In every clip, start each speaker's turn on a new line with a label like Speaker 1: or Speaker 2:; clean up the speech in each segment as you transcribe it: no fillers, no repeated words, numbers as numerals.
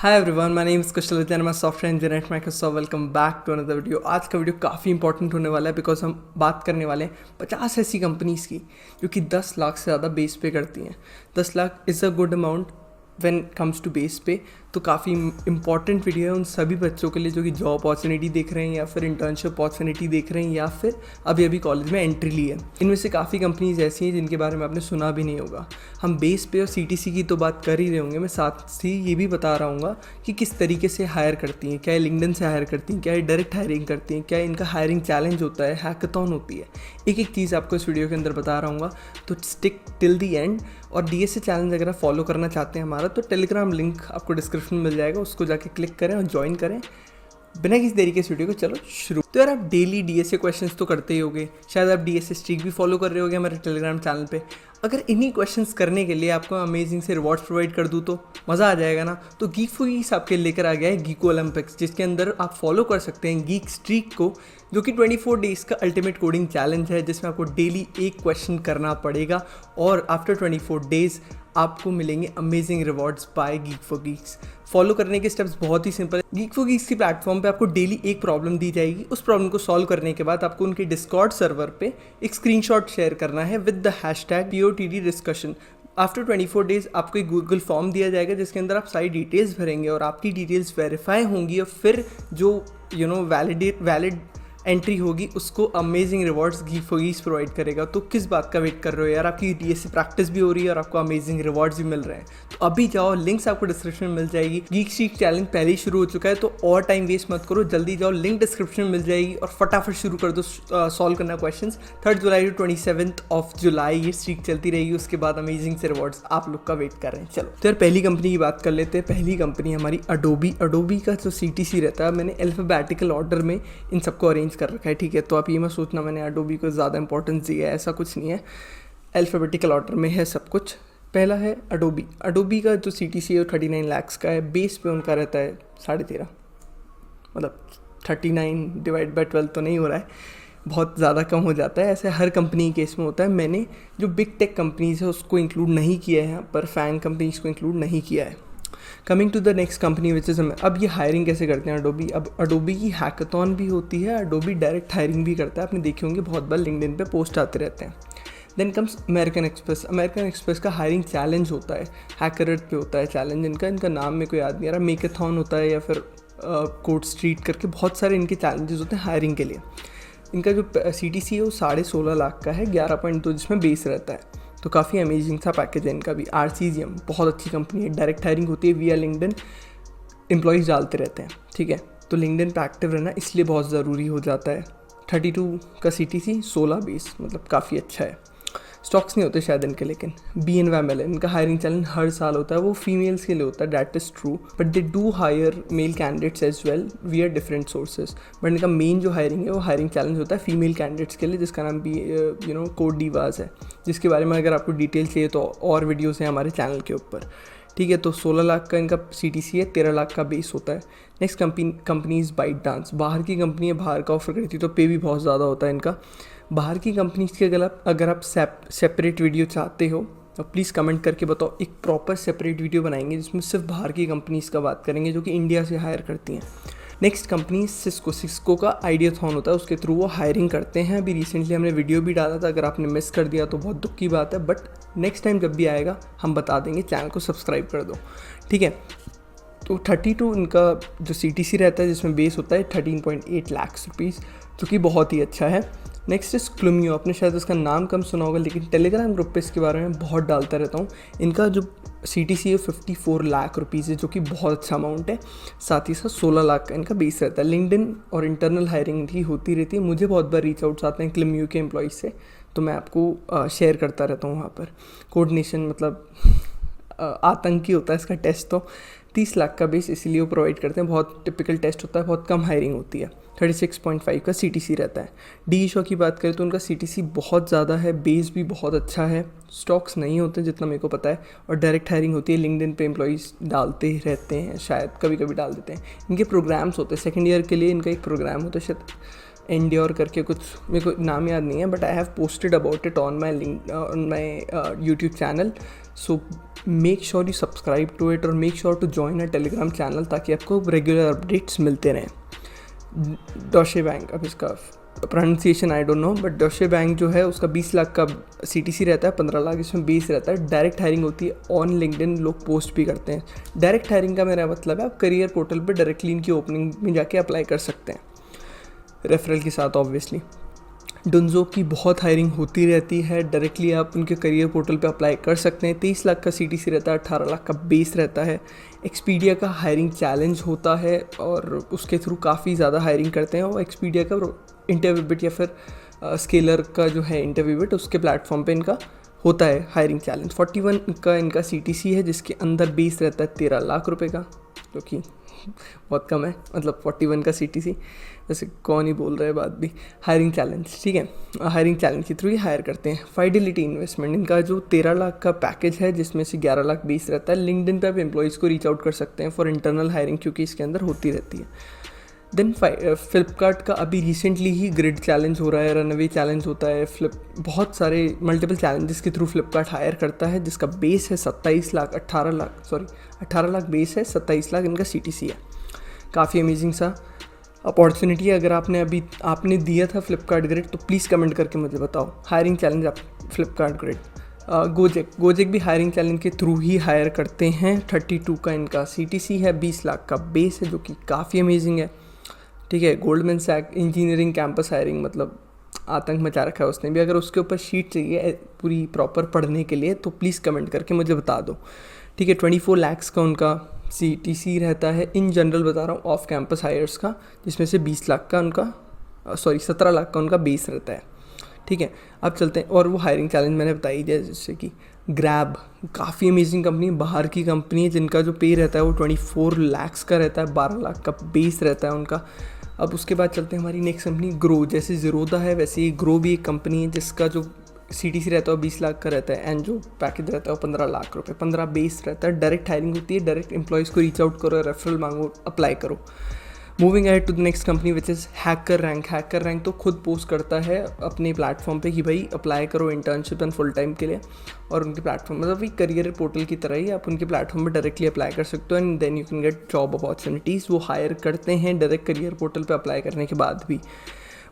Speaker 1: Hi everyone, my name is Kushal Vidya, मैं software engineer at Microsoft. Welcome back to another video. आज का video काफ़ी important होने वाला है बिकॉज हम बात करने वाले हैं 50 ऐसी कंपनीज़ की जो कि 10 लाख से ज़्यादा बेस पे करती हैं। 10 lakh is a good amount when comes to base pay. तो काफ़ी इंपॉर्टेंट वीडियो है उन सभी बच्चों के लिए जो कि जॉब अपॉर्चुनिटी देख रहे हैं या फिर इंटर्नशिप अपॉर्चुनिटी देख रहे हैं या फिर अभी अभी कॉलेज में एंट्री ली है। इनमें से काफ़ी कंपनीज ऐसी हैं जिनके बारे में आपने सुना भी नहीं होगा। हम बेस पे और सीटीसी की तो बात कर ही रहे होंगे, मैं साथ ही ये भी बता रहा हूँ कि किस तरीके से हायर करती हैं, क्या ये लिंक्डइन से हायर करती हैं, क्या ये डायरेक्ट हायरिंग करती हैं, क्या इनका हायरिंग चैलेंज होता है, हैकाथॉन होती है। एक एक चीज़ आपको इस वीडियो के अंदर बता रहा हूँ, तो स्टिक टिल दी एंड। और डीएसए चैलेंज अगर आप फॉलो करना चाहते हैं हमारा, तो टेलीग्राम लिंक आपको डिस्क्रिप्शन में मिल जाएगा, उसको जाके क्लिक करें और ज्वाइन करें। बिना किसी देरी के इस वीडियो को चलो शुरू। तो यार, आप डेली डीएसए क्वेश्चंस तो करते ही होगे, शायद आप डीएसए स्ट्रीक भी फॉलो कर रहे होगे हमारे टेलीग्राम चैनल पे। अगर इन्हीं क्वेश्चंस करने के लिए आपको अमेजिंग से रिवॉर्ड्स प्रोवाइड कर दूँ तो मज़ा आ जाएगा ना। तो गीक फॉर गीक्स आपके लेकर आ गया है गीको ओलंपिक्स, जिसके अंदर आप फॉलो कर सकते हैं गीक स्ट्रीक को, जो कि 24 डेज़ का अल्टीमेट कोडिंग चैलेंज है, जिसमें आपको डेली एक क्वेश्चन करना पड़ेगा और आफ्टर 24 डेज़ आपको मिलेंगे amazing rewards by geek for geeks. Follow करने के स्टेप्स बहुत ही सिंपल है। गीक फॉर गीक्स की प्लेटफॉर्म पे आपको डेली एक प्रॉब्लम दी जाएगी। उस प्रॉब्लम को सॉल्व करने के बाद आपको उनके डिस्कॉर्ड सर्वर पे एक स्क्रीनशॉट शेयर करना है with the hashtag POTD discussion. After 24 days आपको एक गूगल फॉर्म दिया जाएगा जिसके अंदर आप सारी डिटेल्स भरेंगे और आपकी डिटेल्स वेरीफाई होंगी और फिर जो वैलिड एंट्री होगी उसको amazing rewards geek for Geeks provide करेगा। तो किस बात का वेट कर रहे हो यार, आपकी डीएसए प्रैक्टिस भी हो रही है और आपको अमेजिंग रिवॉर्ड्स भी मिल रहे हैं। तो अभी जाओ, लिंक्स आपको डिस्क्रिप्शन में मिल जाएगी। गीक स्ट्रीक चैलेंज पहले ही शुरू हो चुका है, तो और टाइम वेस्ट मत करो, जल्दी जाओ, लिंक डिस्क्रिप्शन में मिल जाएगी और फटाफट शुरू कर दो सॉल्व करना क्वेश्चन। 3 जुलाई टू 27 जुलाई ये स्ट्रीक चलती रहेगी। उसके बाद अमेजिंग से रिवॉर्ड्स आप लोग का वेट कर रहे हैं। चलो तो यार, पहली कंपनी की बात कर लेते हैं। पहली कंपनी हमारी अडोबी का जो CTC रहता है, मैंने अल्फाबेटिकल ऑर्डर में इन सबको अरेंज कर रखा है, ठीक है। तो आप ये मत सोचना मैंने अडोबी को ज़्यादा इंपॉर्टेंस दिया है, ऐसा कुछ नहीं है। अल्फ़ाबेटिकल ऑर्डर में है सब कुछ। पहला है अडोबी का जो CTC है वो 39 लाख का है। बेस पे उनका रहता है 13.5, मतलब 39 डिवाइड बाई 12 तो नहीं हो रहा है, बहुत ज़्यादा कम हो जाता है। ऐसे हर कंपनी के केस में होता है। मैंने जो बिग टेक कंपनीज़ है उसको इंक्लूड नहीं किया है यहाँ पर, फैन कंपनीज़ को इंक्लूड नहीं किया है। Coming to the next company which is अब ये हायरिंग कैसे करते हैं अडोबी। अब अडोबी की हैकाथॉन भी होती है, अडोबी डायरेक्ट हायरिंग भी करता है। आपने देखे होंगे बहुत बार लिंक्डइन पे पोस्ट आते रहते हैं। देन कम्स अमेरिकन एक्सप्रेस का हायरिंग चैलेंज होता है, हैकरट पे होता है चैलेंज इनका नाम मेरे को याद नहीं आ रहा, मेकाथॉन होता है या फिर कोड स्ट्रीट करके बहुत सारे इनके चैलेंजेस होते हैं हायरिंग के लिए। इनका जो CTC है वो 16.5 लाख का है, 11.2 जिसमें बेस रहता है। तो काफ़ी अमेजिंग सा पैकेज है इनका भी। RCGM बहुत अच्छी कंपनी है, डायरेक्ट हायरिंग होती है विया लिंक्डइन, एम्प्लॉयज़ डालते रहते हैं, ठीक है। तो लिंक्डइन पे एक्टिव रहना इसलिए बहुत ज़रूरी हो जाता है। 32 का CTC, 16 बेस, मतलब काफ़ी अच्छा है। स्टॉक्स नहीं होते शायद इनके, लेकिन BNY इनका हायरिंग चैलेंज हर साल होता है। वो फीमेल्स के लिए होता है, that is true, but they do hire male candidates as well via different sources. But इनका मेन जो हायरिंग है वो हायरिंग चैलेंज होता है फीमेल कैंडिडेट्स के लिए, जिसका नाम भी कोड डिवास है, जिसके बारे में अगर आपको डिटेल चाहिए तो और वीडियोज़ हैं हमारे चैनल के ऊपर, ठीक है। तो 16 लाख का इनका CTC है, 13 लाख का बेस होता है। Next company is ByteDance. बाहर की कंपनी है, बाहर का ऑफर करती है, तो पे भी बहुत ज़्यादा होता है इनका। बाहर की कंपनीज के अगर आप सेपरेट वीडियो चाहते हो तो प्लीज़ कमेंट करके बताओ। एक प्रॉपर सेपरेट वीडियो बनाएंगे जिसमें सिर्फ बाहर की कंपनीज़ का बात करेंगे जो कि इंडिया से हायर करती हैं। नेक्स्ट कंपनी सिस्को का आइडियाथॉन होता है, उसके थ्रू वो हायरिंग करते हैं। अभी रिसेंटली हमने वीडियो भी डाला था, अगर आपने मिस कर दिया तो बहुत दुख की बात है, बट नेक्स्ट टाइम जब भी आएगा हम बता देंगे। चैनल को सब्सक्राइब कर दो, ठीक है। तो 32 इनका जो CTC रहता है, जिसमें बेस होता है 13.8 लाख रुपीज़, जो कि बहुत ही अच्छा है। Next is Clumio. आपने शायद उसका नाम कम सुना होगा, लेकिन टेलीग्राम ग्रुप पे इसके बारे में बहुत डालता रहता हूँ। इनका जो CTC है 54 लाख रुपीज़ है, जो कि बहुत अच्छा अमाउंट है। साथ ही साथ 16 लाख का इनका बेस रहता है। लिंक्डइन और इंटरनल हायरिंग भी होती रहती है। मुझे बहुत बार रीच आउट्स आते हैं क्लूमियो के एम्प्लॉयज़ से, तो मैं आपको शेयर करता रहता हूँ वहाँ पर। कोऑर्डिनेशन मतलब आतंकी होता है इसका टेस्ट। तो 30 लाख का बेस इसीलिए वो प्रोवाइड करते हैं, बहुत टिपिकल टेस्ट होता है, बहुत कम हायरिंग होती है। 36.5 का CTC रहता है। डीशो की बात करें तो उनका CTC बहुत ज़्यादा है, बेस भी बहुत अच्छा है। स्टॉक्स नहीं होते जितना मेरे को पता है, और डायरेक्ट हायरिंग होती है। लिंक्डइन पे एम्प्लॉयज़ डालते ही रहते हैं, शायद कभी कभी डाल देते हैं। इनके प्रोग्राम्स होते हैं, सेकेंड ईयर के लिए इनका एक प्रोग्राम होता है, शायद एंड्योर करके कुछ, मेरे को नाम याद नहीं है, but I have posted about it on my YouTube channel. So make sure you subscribe to it और make sure to join a Telegram channel ताकि आपको रेगुलर अपडेट्स मिलते रहें। डॉशे बैंक, अब इसका pronunciation I don't know, but Deutsche Bank जो है उसका 20 लाख का CTC रहता है, 15 लाख इसमें बेस रहता है। डायरेक्ट हायरिंग होती है, ऑन लिंक्डइन लोग पोस्ट भी करते हैं। डायरेक्ट हायरिंग का मेरा मतलब है आप करियर पोर्टल पे डायरेक्टली इनकी ओपनिंग में जाके अप्लाई कर सकते हैं, रेफरल के साथ ऑब्वियसली। डुंजो की बहुत हायरिंग होती रहती है, डायरेक्टली आप उनके करियर पोर्टल पे अप्लाई कर सकते हैं। 23 लाख का CTC रहता है, 18 लाख का बेस रहता है। एक्सपीडिया का हायरिंग चैलेंज होता है और उसके थ्रू काफ़ी ज़्यादा हायरिंग करते हैं। और एक्सपीडिया का इंटरव्यू बिट या फिर स्केलर का जो है इंटरव्यू बिट, उसके प्लेटफॉर्म पे इनका होता है हायरिंग चैलेंज। 41 का इनका CTC है, जिसके अंदर बेस रहता है 13 लाख रुपए का, जो कि बहुत कम है। मतलब 41 का CTC, वैसे कौन ही बोल रहा है बात भी। हायरिंग चैलेंज, ठीक है, हायरिंग चैलेंज के थ्रू ही हायर करते हैं। फाइडिलिटी इन्वेस्टमेंट, इनका जो 13 लाख का पैकेज है जिसमें से 11 लाख बेस रहता है। लिंक्डइन पे आप एम्प्लॉयज़ को रीच आउट कर सकते हैं फॉर इंटरनल हायरिंग, क्योंकि इसके अंदर होती रहती है। देन फ्लिपकार्ट का अभी रिसेंटली ही ग्रिड चैलेंज हो रहा है, रनअवे चैलेंज होता है। बहुत सारे मल्टीपल चैलेंजेस के थ्रू फ्लिपकार्ट हायर करता है, जिसका बेस है 27 लाख, 18 लाख बेस है, 27 लाख इनका CTC है। काफ़ी अमेजिंग सा अपॉर्चुनिटी है। अगर आपने दिया था फ्लिपकार्ट ग्रिड तो प्लीज़ कमेंट करके मुझे बताओ। हायरिंग चैलेंज आप फ्लिपकार्ट ग्रिड। गोजेक भी हायरिंग चैलेंज के थ्रू ही हायर करते हैं। 32 का इनका CTC है, 20 लाख का बेस है, जो कि काफ़ी अमेजिंग है, ठीक है। Goldman Sachs engineering campus hiring, मतलब आतंक मचा रखा है उसने भी। अगर उसके ऊपर शीट चाहिए पूरी प्रॉपर पढ़ने के लिए तो प्लीज़ कमेंट करके मुझे बता दो, ठीक है। 24 लाख का उनका CTC रहता है, इन जनरल बता रहा हूँ, ऑफ कैंपस हायर्स का, जिसमें से 20 लाख का उनका 17 लाख का उनका बेस रहता है, ठीक है। अब चलते हैं, और वो हायरिंग चैलेंज मैंने बताई दिया, जैसे कि ग्रैब काफ़ी अमेजिंग कंपनी, बाहर की कंपनी है, जिनका जो पे रहता है वो 24 लाख का रहता है, 12 लाख का बेस रहता है उनका। अब उसके बाद चलते हैं हमारी नेक्स्ट कंपनी ग्रो। जैसे ज़ीरोदा है वैसे ही ग्रो भी एक कंपनी है, जिसका जो CTC रहता है 20 लाख का रहता है, एंड जो पैकेज रहता है वो 15 लाख रुपए, 15 बेस रहता है। डायरेक्ट हायरिंग होती है, डायरेक्ट एम्प्लॉयज़ को रीच आउट करो, रेफरल मांगो, अप्लाई करो। Moving ahead to the next company which is HackerRank. HackerRank तो खुद पोस्ट करता है अपने प्लेटफॉर्म पे कि भाई अप्लाई करो इंटर्नशिप एंड फुल टाइम के लिए, और उनके प्लेटफॉर्म मतलब वही करियर पोर्टल की तरह ही आप उनके प्लेटफॉर्म पे डायरेक्टली अप्लाई कर सकते हो, and then you can get job opportunities. वो हायर करते हैं डायरेक्ट करियर पोर्टल पे अप्लाई करने के बाद भी।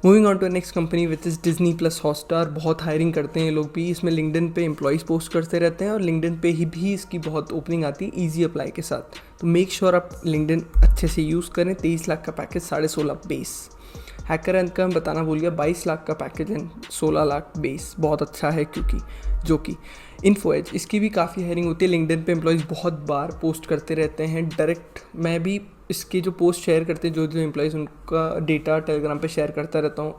Speaker 1: Moving on to next company which is Disney plus Hotstar. बहुत हायरिंग करते हैं ये लोग भी, इसमें लिंक्डइन पे एम्प्लॉयज़ पोस्ट करते रहते हैं और लिंक्डइन पे ही भी इसकी बहुत ओपनिंग आती है ईजी अप्लाई के साथ। तो मेक श्योर आप लिंक्डइन अच्छे से यूज़ करें। 23 लाख का पैकेज, 16.5 बेस। हैकर रैंक का मैं बताना भूल गया, 22 लाख का पैकेज एंड 16 लाख बेस, बहुत अच्छा है। क्योंकि जो कि इन्फो एज, इसकी भी काफ़ी हायरिंग होती है। लिंक्डइन पे एम्प्लॉयज़ बहुत बार पोस्ट करते रहते हैं डायरेक्ट। मैं भी इसके जो पोस्ट शेयर करते हैं, जो एम्प्लॉयज़, उनका डेटा टेलीग्राम पे शेयर करता रहता हूँ।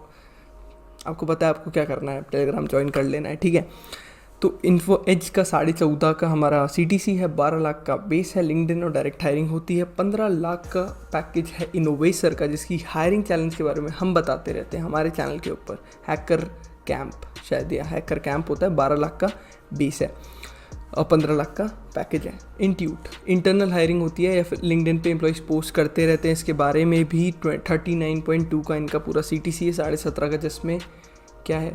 Speaker 1: आपको पता है आपको क्या करना है, टेलीग्राम ज्वाइन कर लेना है, ठीक है। तो इन्फो एज का 14.5 का हमारा CTC है, 12 लाख का बेस है। लिंक्डइन और डायरेक्ट हायरिंग होती है। 15 लाख का पैकेज है इनोवेसर का, जिसकी हायरिंग चैलेंज के बारे में हम बताते रहते हैं हमारे चैनल के ऊपर। हैकर कैंप, शायद यह हैकर कैंप होता है, 12 लाख का बेस है और 15 लाख का पैकेज है। इंट्यूट इंटरनल हायरिंग होती है, या फिर लिंक्डइन पे एम्प्लॉयज़ पोस्ट करते रहते हैं इसके बारे में भी। 39.2 का इनका पूरा CTC है, 17.5 का, जिसमें क्या है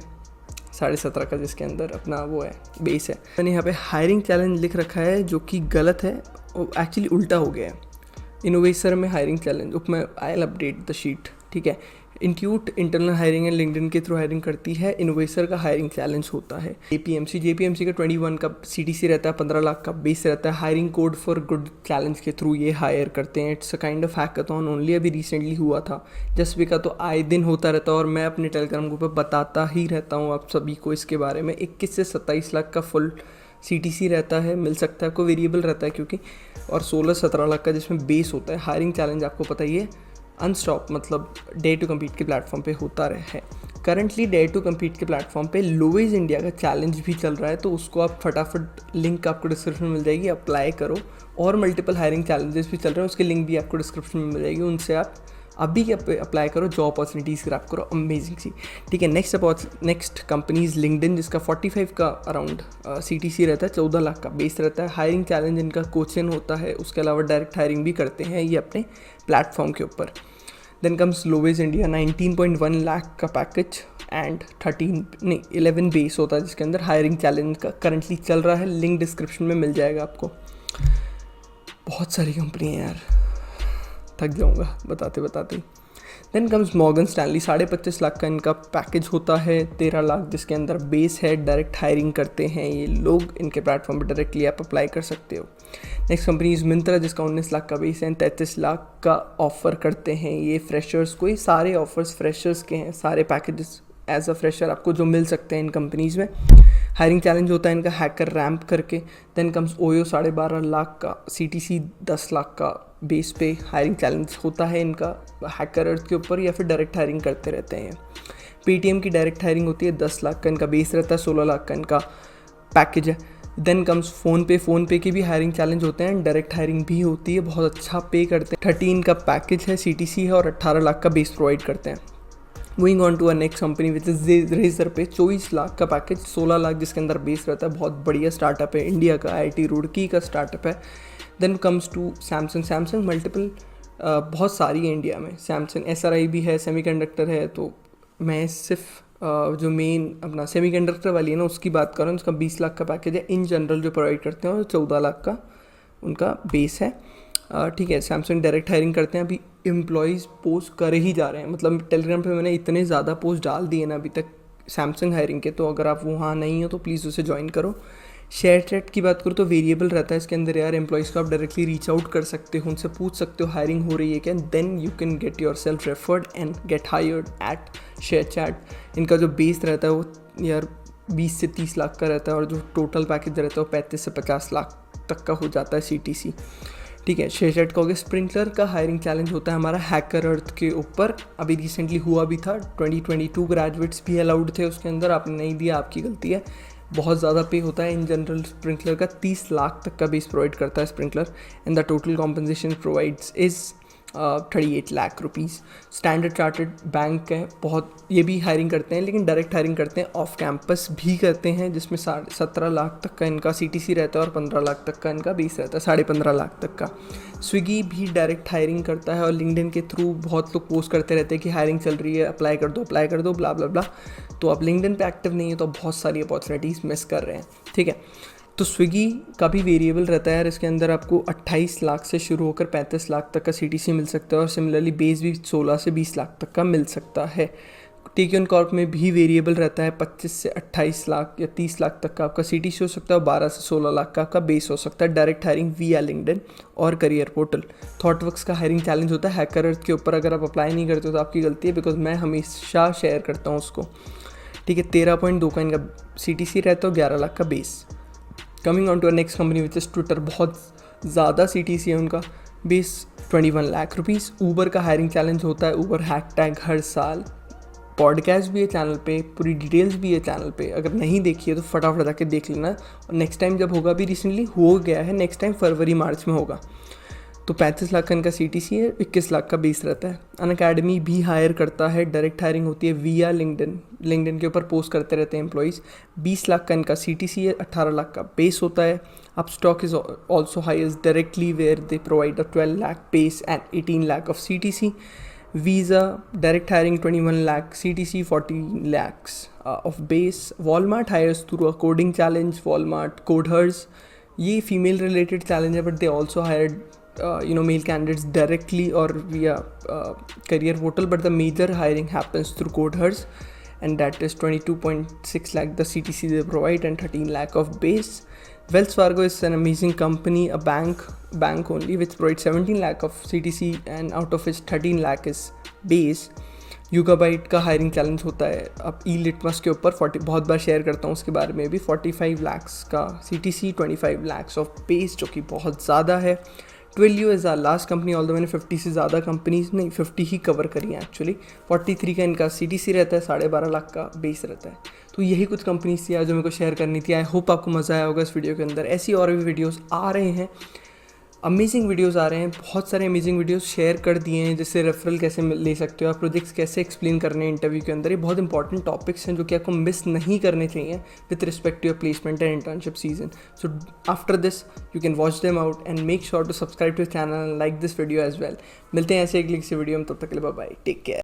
Speaker 1: 17.5 का, जिसके अंदर अपना वो है बेस है। मैंने यहाँ पे हायरिंग चैलेंज लिख रखा है जो कि गलत है, वो एक्चुअली उल्टा हो गया है। इनोवेसर में हायरिंग चैलेंज, मैं I will update the sheet, ठीक है। इंट्यूट इंटरनल हायरिंग है, लिंक्डइन के थ्रू हायरिंग करती है। इनोवेसर का हायरिंग चैलेंज होता है। जेपीएमसी का 21 का CTC रहता है, 15 लाख का बेस रहता है। Hiring code for good challenge के थ्रू ये हायर करते हैं। It's a kind of hackathon only, अभी रिसेंटली हुआ था। जस्ट का तो आए दिन होता रहता है और मैं अपने टेलीग्राम ग्रुप पर बताता ही रहता हूँ आप सभी को इसके बारे में। 21 से 27 लाख का फुल CTC रहता है, मिल सकता है, कोई वेरिएबल रहता है क्योंकि, और 16-17 लाख का जिसमें बेस होता है। हायरिंग चैलेंज आपको पता ही है, अनस्टॉप मतलब डे टू कम्पीट के प्लेटफॉर्म पे होता रहा है। करंटली डे टू कम्पीट के प्लेटफॉर्म पे लोवेज इंडिया का चैलेंज भी चल रहा है, तो उसको आप फटाफट, लिंक आपको डिस्क्रिप्शन में मिल जाएगी, अप्लाई करो। और मल्टीपल हायरिंग चैलेंजेस भी चल रहे हैं, उसकी लिंक भी आपको डिस्क्रिप्शन में मिल जाएगी, उनसे आप अभी अप्लाई करो, जॉब अपॉर्चुनिटीज़ ग्रैब करो, अमेजिंग सी, ठीक है। नेक्स्ट कंपनीज लिंक्डइन, जिसका 45 का अराउंड CTC रहता है, 14 लाख का बेस रहता है। हायरिंग चैलेंज इनका कोचिंग होता है, उसके अलावा डायरेक्ट हायरिंग भी करते हैं ये अपने प्लेटफॉर्म के ऊपर। देन कम्स लोवेज इंडिया 19.1 लाख का पैकेज एंड 11 बेस होता है जिसके अंदर हायरिंग चैलेंज का करंटली चल रहा है, लिंक डिस्क्रिप्शन में मिल जाएगा आपको। बहुत सारी कंपनी है यार, थक जाऊँगा बताते बताते। Then comes Morgan Stanley, 25.5 lakh का इनका पैकेज होता है, 13 लाख जिसके अंदर बेस है, डायरेक्ट हायरिंग करते हैं ये लोग, इनके प्लेटफॉर्म पर डायरेक्टली आप अप्लाई कर सकते हो। नेक्स्ट कंपनी इज मिंत्रा जिसका 19 लाख का बेस है, 33 लाख का ऑफर करते हैं ये फ्रेशर्स को। ये सारे ऑफर्स फ्रेशर्स के हैं, सारे पैकेजेस एज अ फ्रेशर आपको जो मिल सकते हैं इन कंपनीज़ में। हायरिंग चैलेंज होता है इनका हैकर रैम्प करके। देन कम्स ओयो 12.5 लाख का, CTC 10 लाख का बेस पे हायरिंग चैलेंज होता है इनका हैकर अर्थ के ऊपर, या फिर डायरेक्ट हायरिंग करते रहते हैं। पेटीएम की डायरेक्ट हायरिंग होती है, 10 लाख का इनका बेस रहता है, 16 लाख का इनका पैकेज है। देन कम्स फ़ोन पे की भी हायरिंग चैलेंज होते हैं, डायरेक्ट हायरिंग भी होती है, बहुत अच्छा पे करते हैं। 13 का पैकेज है, CTC है, और 18 लाख का बेस प्रोवाइड करते हैं। Moving on to a next company which is Razorpay, 24 lakh का पैकेज, 16 लाख जिसके अंदर बेस रहता है। बहुत बढ़िया स्टार्टअप है, इंडिया का IIT रुड़की का स्टार्टअप है। Then comes to Samsung multiple बहुत सारी है इंडिया में। सैमसंग SRI भी है, सेमीकंडक्टर है, तो मैं सिर्फ जो मेन अपना सेमीकंडक्टर वाली है ना उसकी बात कर रहा हूँ। उसका 20 लाख का पैकेज है। इन जनरल जो प्रोवाइड करते हैं और 14 लाख का उनका बेस है। ठीक है, सैमसंग डायरेक्ट हायरिंग करते हैं, अभी एम्प्लॉयज़ पोस्ट कर ही जा रहे हैं। मतलब टेलीग्राम पे मैंने इतने ज़्यादा पोस्ट डाल दिए ना अभी तक सैमसंग हायरिंग के, तो अगर आप वहाँ नहीं हो तो प्लीज़ उसे ज्वाइन करो। शेयर चैट की बात करूँ तो वेरिएबल रहता है इसके अंदर यार, एम्प्लॉयज़ को आप डायरेक्टली रीच आउट कर सकते हो, उनसे पूछ सकते हो हायरिंग हो रही है क्या, then you can get yourself referred and get hired at ShareChat. इनका जो बेस रहता है वो यार 20 से 30 लाख का रहता है, और जो टोटल पैकेज रहता है वो 35 से 50 लाख तक का हो जाता है CTC। ठीक है, शेयर चैट का हो गया। स्प्रिंकलर का हायरिंग चैलेंज होता है हमारा हैकर अर्थ के ऊपर, अभी रिसेंटली हुआ भी था। 2022 ग्रेजुएट्स भी अलाउड थे उसके अंदर, आपने नहीं दिया, आपकी गलती है। बहुत ज़्यादा पे होता है इन जनरल। स्प्रिंकलर का 30 लाख तक का बेस प्रोवाइड करता है sprinkler, and the total compensation provides is 38 lakh rupees. Standard chartered bank है, बहुत ये भी हायरिंग करते हैं, लेकिन डायरेक्ट हायरिंग करते हैं, ऑफ कैंपस भी करते हैं, जिसमें 17 लाख तक का इनका CTC रहता है और 15 लाख तक का इनका बेस रहता है, 15.5 लाख तक का। स्विगी भी डायरेक्ट हायरिंग करता है, और लिंक्डइन के थ्रू बहुत लोग पोस्ट करते रहते हैं कि हायरिंग चल रही है, अप्लाई कर दो ब्ला ब्ला ब्ला। तो आप लिंक्डइन पे एक्टिव नहीं है तो बहुत सारी अपॉर्चुनिटीज़ मिस कर रहे हैं। ठीक है, तो स्विगी का भी वेरिएबल रहता है यार, इसके अंदर आपको 28 लाख से शुरू होकर 35 लाख तक का CTC मिल सकता है, और सिमिलरली बेस भी 16 से 20 लाख तक का मिल सकता है। टेकन कॉर्प में भी वेरिएबल रहता है, 25 से 28 लाख या 30 लाख तक का आपका CTC हो सकता है, और 12 से 16 लाख का आपका बेस हो सकता है। डायरेक्ट हायरिंग विया लिंक्डइन और करियर पोर्टल। थॉटवर्क्स का हायरिंग चैलेंज होता है हैकर अर्थ के ऊपर, अगर आप अप्लाई नहीं करते हो तो आपकी गलती है, बिकॉज मैं हमेशा शेयर करता हूँ उसको। ठीक है, 13.2 का इनका CTC रहता है, 11 लाख का base. Coming on to next company which is Twitter, बहुत ज़्यादा CTC है उनका, बेस 21 लाख रुपीज़। ऊबर का हायरिंग चैलेंज होता है, ऊबर हैशटैग हर साल। पॉडकास्ट भी है चैनल पे, पूरी डिटेल्स भी है चैनल पे, अगर नहीं देखी है तो फटाफट जाके देख लेना। और नेक्स्ट टाइम जब होगा, भी रिसेंटली हो गया है, नेक्स्ट टाइम फरवरी मार्च में होगा। तो 35 लाख का इनका CTC है, 21 लाख का बेस रहता है। अनअकैडमी भी हायर करता है, डायरेक्ट हायरिंग होती है विया लिंक्डइन के ऊपर पोस्ट करते रहते हैं एम्प्लॉयज़। 20 लाख का इनका CTC है, 18 लाख का बेस होता है। Upstox is also hires directly where they provide a 12 lakh base and 18 lakh of CTC। Visa direct hiring 21 lakh, CTC 14 lakhs of base. Walmart hires through a coding challenge, Walmart coders, ये female related challenge है, but they also hired male candidates directly or via career portal, but the major hiring happens through Codehers, and that is 22.6 lakh the CTC they provide and 13 lakh of base. Wells Fargo is an amazing company, a bank only, which provides 17 lakh of CTC and out of which 13 lakh is base. यूगाबाइट का hiring challenge होता है, अब ई-लिटमस के ऊपर 40, बहुत बार share करता हूँ उसके बारे में भी, 45 lakhs का CTC, 25 lakhs ऑफ बेस, जो कि बहुत ज़्यादा है। Twilio is our last company, although मैंने 50 से ज़्यादा कंपनीज नहीं 50 ही कवर करी हैं एक्चुअली। 43 का इनका CTC रहता है, 12.5 लाख का बेस रहता है। तो यही कुछ कंपनीज थी आज जो मेरे को शेयर करनी थी। आई होप आपको मज़ा आया होगा इस वीडियो के अंदर। ऐसी और भी वीडियोस आ रहे हैं, अमेजिंग वीडियोस आ रहे हैं, बहुत सारे अमेजिंग वीडियोस शेयर कर दिए हैं, जैसे रेफरल कैसे ले सकते हो आप, प्रोजेक्ट्स कैसे एक्सप्लेन करने हैं इंटरव्यू के अंदर। ये बहुत इंपॉर्टेंट टॉपिक्स हैं जो कि आपको मिस नहीं करने चाहिए with respect to your placement and internship season. So after this you can watch them out and make sure to subscribe to channel and like this video as well. मिलते हैं ऐसे एक से वीडियो में, तब तक के लिए बाय बाय, टेक केयर।